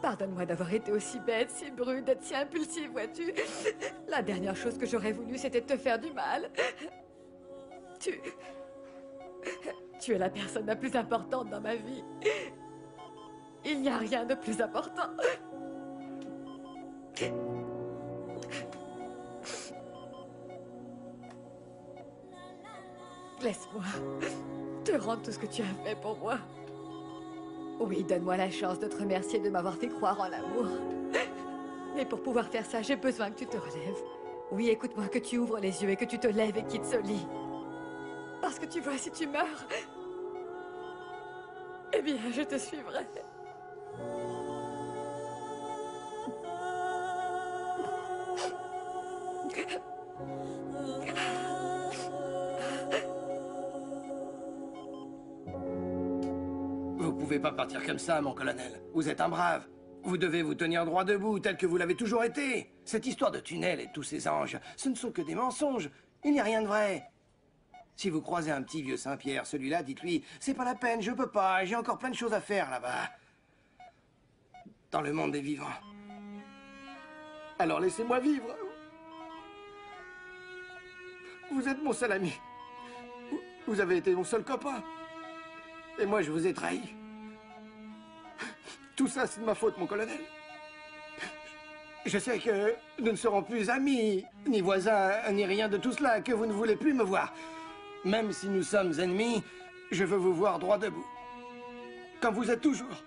Pardonne-moi d'avoir été aussi bête, si brute, d'être si impulsive, vois-tu. La dernière chose que j'aurais voulu, c'était de te faire du mal. Tu es la personne la plus importante dans ma vie. Il n'y a rien de plus important. Laisse-moi te rendre tout ce que tu as fait pour moi. Oui, donne-moi la chance de te remercier de m'avoir fait croire en l'amour. Mais pour pouvoir faire ça, j'ai besoin que tu te relèves. Oui, écoute-moi, que tu ouvres les yeux et que tu te lèves et quittes ce lit. Parce que tu vois, si tu meurs, eh bien, je te suivrai. Vous pouvez pas partir comme ça, mon colonel. Vous êtes un brave. Vous devez vous tenir droit debout, tel que vous l'avez toujours été. Cette histoire de tunnel et de tous ces anges, ce ne sont que des mensonges. Il n'y a rien de vrai. Si vous croisez un petit vieux Saint-Pierre, celui-là, dites-lui, c'est pas la peine, je peux pas, j'ai encore plein de choses à faire là-bas. Dans le monde des vivants. Alors laissez-moi vivre. Vous êtes mon seul ami. Vous avez été mon seul copain. Et moi, je vous ai trahi. Tout ça, c'est de ma faute, mon colonel. Je sais que nous ne serons plus amis, ni voisins, ni rien de tout cela, que vous ne voulez plus me voir. Même si nous sommes ennemis, je veux vous voir droit debout. Comme vous êtes toujours.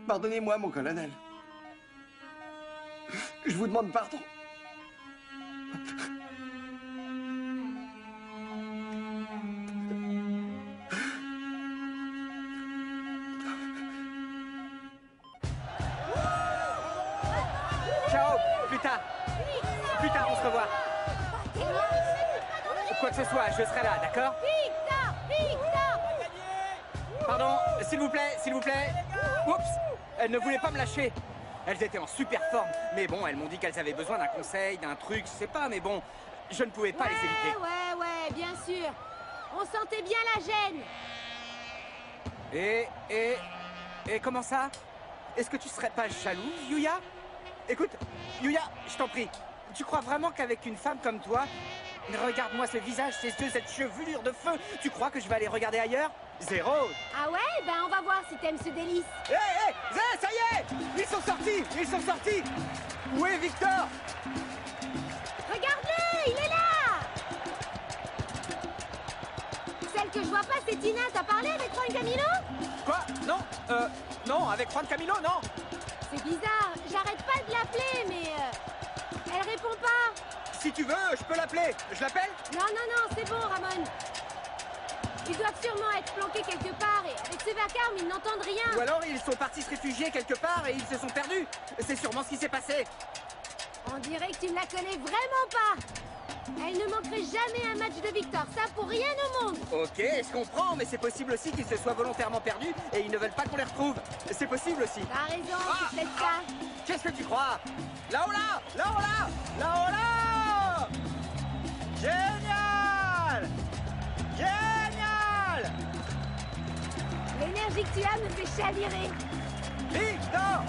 Pardonnez-moi, mon colonel. Je vous demande pardon. Ciao, plus tard. Plus tard, on se revoit. Quoi que ce soit, je serai là, d'accord? Victor! Victor! Pardon, s'il vous plaît, s'il vous plaît. Oups, elles ne voulaient pas me lâcher. Elles étaient en super forme, mais bon, elles m'ont dit qu'elles avaient besoin d'un conseil, d'un truc, je sais pas, mais bon, je ne pouvais pas les éviter. Ouais, bien sûr. On sentait bien la gêne. Et comment ça? Est-ce que tu serais pas jalouse, Yuya? Écoute, Yuya, je t'en prie, tu crois vraiment qu'avec une femme comme toi, regarde-moi ce visage, ces yeux, cette chevelure de feu, tu crois que je vais aller regarder ailleurs? Zéro! Ah ouais? Ben on va voir si t'aimes ce délice. Hé, ça y est! Ils sont sortis! Ils sont sortis! Où est Victor? Regarde-le! Il est là! Celle que je vois pas, c'est Tina. T'as parlé avec Juan Camilo? Quoi? Non, non, avec Juan Camilo, non! C'est bizarre. J'arrête pas de l'appeler, mais... elle répond pas. Si tu veux, je peux l'appeler. Je l'appelle? Non, c'est bon, Ramon. Ils doivent sûrement être planqués quelque part, et avec ce vacarme, ils n'entendent rien. Ou alors ils sont partis se réfugier quelque part et ils se sont perdus. C'est sûrement ce qui s'est passé. On dirait que tu ne la connais vraiment pas. Elle ne manquerait jamais un match de Victor, ça pour rien au monde. Ok, je comprends, mais c'est possible aussi qu'ils se soient volontairement perdus et ils ne veulent pas qu'on les retrouve. C'est possible aussi. T'as raison, c'est peut-être ça. Qu'est-ce que tu crois? Là-haut là! Génial! L'énergie que tu as me fait chavirer. Victor!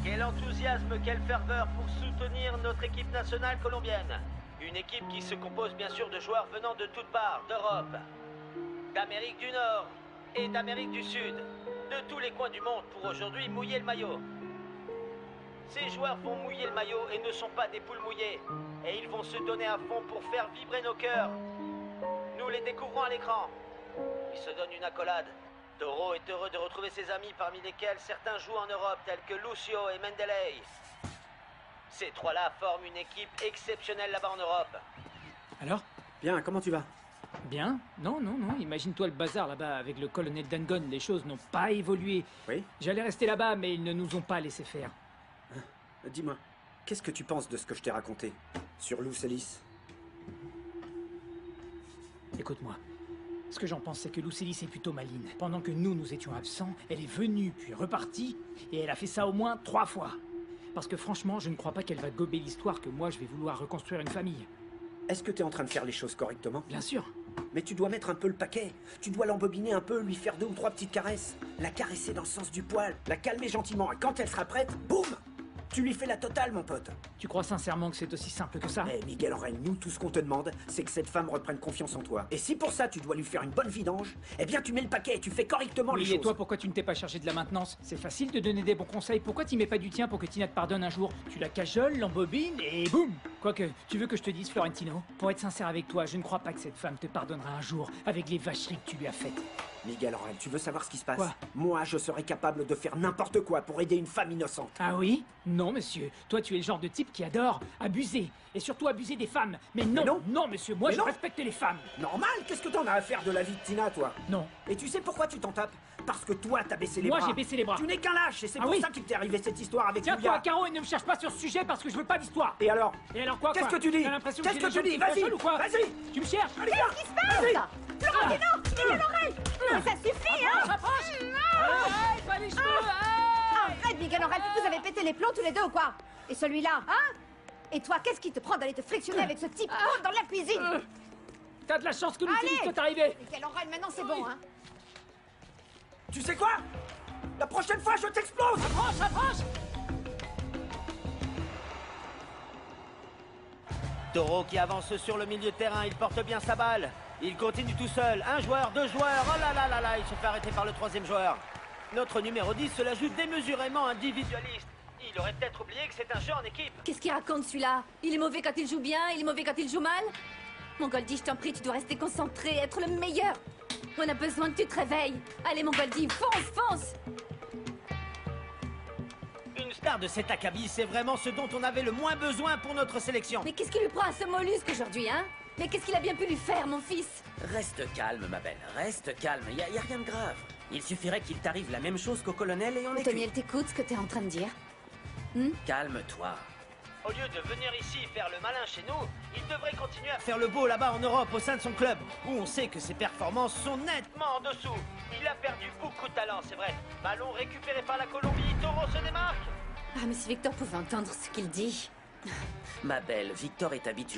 Quel enthousiasme, quelle ferveur pour soutenir notre équipe nationale colombienne. Une équipe qui se compose bien sûr de joueurs venant de toutes parts, d'Europe, d'Amérique du Nord et d'Amérique du Sud, de tous les coins du monde pour aujourd'hui mouiller le maillot. Ces joueurs vont mouiller le maillot et ne sont pas des poules mouillées. Et ils vont se donner à fond pour faire vibrer nos cœurs. Nous les découvrons à l'écran. Ils se donnent une accolade. Toro est heureux de retrouver ses amis parmi lesquels certains jouent en Europe tels que Lucio et Mendeley. Ces trois-là forment une équipe exceptionnelle là-bas en Europe. Alors? Bien, comment tu vas? Bien? Non, imagine-toi le bazar là-bas avec le colonel Dangon, les choses n'ont pas évolué. Oui? J'allais rester là-bas, mais ils ne nous ont pas laissé faire. Dis-moi, qu'est-ce que tu penses de ce que je t'ai raconté sur Lucelis? Écoute-moi. Ce que j'en pense, c'est que Lucelis est plutôt maligne. Pendant que nous étions absents, elle est venue puis repartie, et elle a fait ça au moins 3 fois. Parce que franchement, je ne crois pas qu'elle va gober l'histoire que moi je vais vouloir reconstruire une famille. Est-ce que t'es en train de faire les choses correctement? Bien sûr. Mais tu dois mettre un peu le paquet. Tu dois l'embobiner un peu, lui faire 2 ou 3 petites caresses. La caresser dans le sens du poil, la calmer gentiment. Et quand elle sera prête, boum! Tu lui fais la totale, mon pote. Tu crois sincèrement que c'est aussi simple que ça? Eh, Miguel Aurel, nous, tout ce qu'on te demande, c'est que cette femme reprenne confiance en toi. Et si pour ça, tu dois lui faire une bonne vidange, eh bien, tu mets le paquet et tu fais correctement les Oui, choses. et toi, pourquoi tu ne t'es pas chargé de la maintenance? C'est facile de donner des bons conseils. Pourquoi tu mets pas du tien pour que Tina te pardonne un jour? Tu la cajoles, l'embobines et boum! Quoique, tu veux que je te dise, Florentino? Pour être sincère avec toi, je ne crois pas que cette femme te pardonnera un jour avec les vacheries que tu lui as faites. Miguel Aurel, tu veux savoir ce qui se passe? Quoi? Moi, je serais capable de faire n'importe quoi pour aider une femme innocente. Ah oui? Non, monsieur. Toi, tu es le genre de type qui adore abuser. Et surtout abuser des femmes. Mais non, non, monsieur, moi, Mais je non. respecte les femmes. Normal, qu'est-ce que t'en as à faire de la vie de Tina, toi? Non. Et tu sais pourquoi tu t'en tapes? Parce que toi, t'as baissé les bras. Moi, j'ai baissé les bras. Tu n'es qu'un lâche, et c'est Ah pour oui? ça qu'il t'est arrivé cette histoire avec Tiens-toi, Yuya. Caro, et ne me cherche pas sur ce sujet parce que je veux pas d'histoire. Et alors? Et alors quoi? Qu'est-ce que tu dis? T'as l'impression Qu'est-ce j'ai que des tu gens dis? qui me Vas-y, cajolent ou quoi? vas-y. Tu me cherches? Allez, viens. Qu'est-ce qui se passe? Florentino, Miguel Aurel! Mais ça suffit, hein! Aïe, pas les cheveux! Arrête, Miguel Aurel, vous avez pété les plombs tous les deux ou quoi? Et celui-là, hein? Et toi, qu'est-ce qui te prend d'aller te frictionner avec ce type dans la cuisine? T'as de la chance que nous Allez! soit arrivé. Miguel Aurel, maintenant c'est bon, hein? Tu sais quoi? La prochaine fois, je t'explose! Approche! Toro qui avance sur le milieu de terrain, il porte bien sa balle. Il continue tout seul. 1 joueur, 2 joueurs. Oh là là là là, il se fait arrêter par le 3e joueur. Notre numéro 10 se la joue démesurément individualiste. Il aurait peut-être oublié que c'est un jeu en équipe. Qu'est-ce qu'il raconte celui-là? Il est mauvais quand il joue bien, il est mauvais quand il joue mal? Mon Goldie, je t'en prie, tu dois rester concentré, être le meilleur. On a besoin que tu te réveilles. Allez, mon Goldie, fonce! Une star de cet acabit, c'est vraiment ce dont on avait le moins besoin pour notre sélection. Mais qu'est-ce qui lui prend à ce mollusque aujourd'hui, hein? Mais qu'est-ce qu'il a bien pu lui faire, mon fils? Reste calme, ma belle, reste calme, y a rien de grave. Il suffirait qu'il t'arrive la même chose qu'au colonel et on est Tony, cuit. elle t'écoute ce que t'es en train de dire. Calme-toi. Au lieu de venir ici faire le malin chez nous, il devrait continuer à faire le beau là-bas en Europe au sein de son club, où on sait que ses performances sont nettement en dessous. Il a perdu beaucoup de talent, c'est vrai. Ballon récupéré par la Colombie, Toro se démarque. Ah, mais si Victor pouvait entendre ce qu'il dit. Ma belle, Victor est habitué